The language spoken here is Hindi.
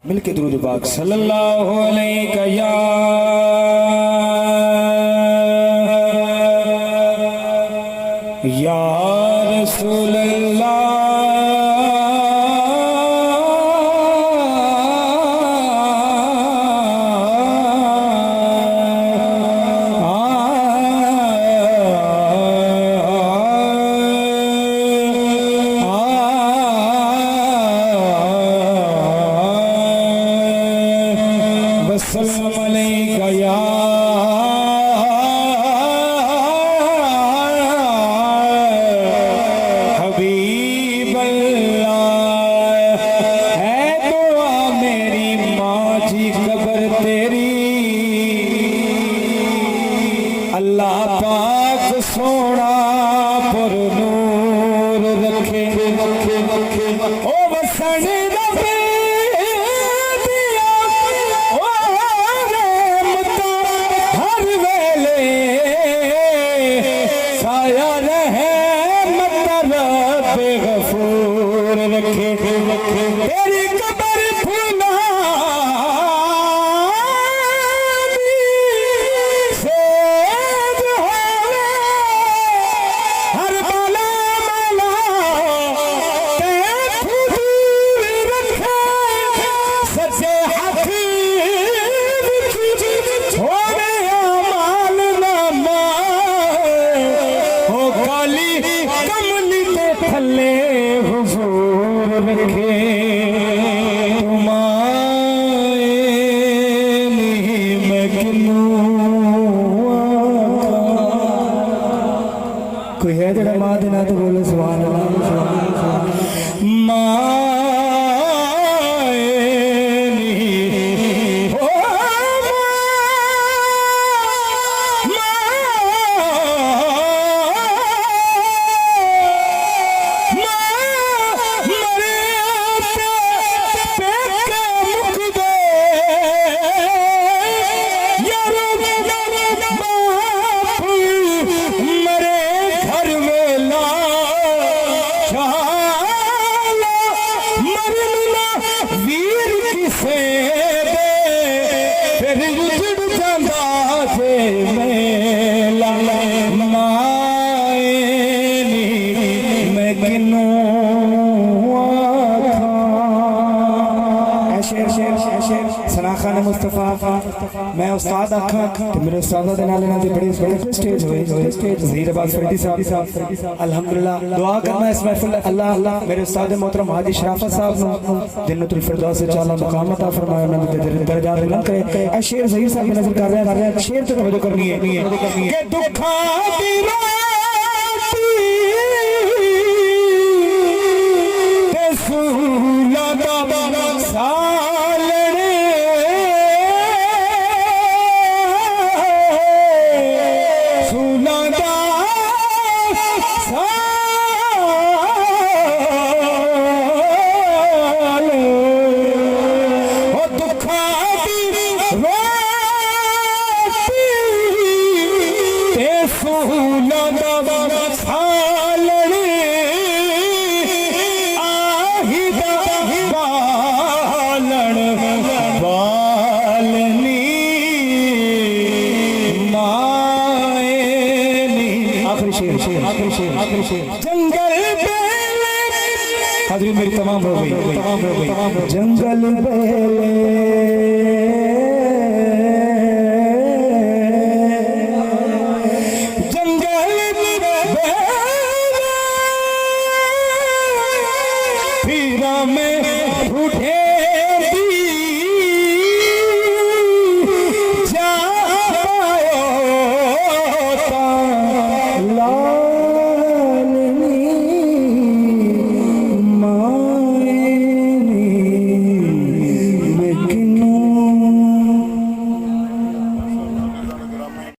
मिलके दुरूद पाक सल्लल्लाहु अलैहि या रसूल कोई है जरा माँ देना तो बोलो सुभान अल्लाह। माँ मैं उस्ताद आखा तो मेरे उस्ताद दे नाल नाल बड़ी बड़ी स्टेज होई ज़हीर अब्बास फरीदी साहब अल्हम्दुलिल्लाह दुआ करना इस महफिल अल्लाह मेरे उस्ताद मोहतरम हाजी शराफत साहब नु जन्नतुल फिरदौस से चाला मकाम अता फरमाए उन्हें दर्जा बुलंद करे। ए शेर ज़हीर साहब नजर कर रहे हैं शेर तो तवज्जो करनी है कि दुखा दी राती ते सूला दा सालने जंगल हाज़िरी मेरी तमाम हो गई जंगल बेले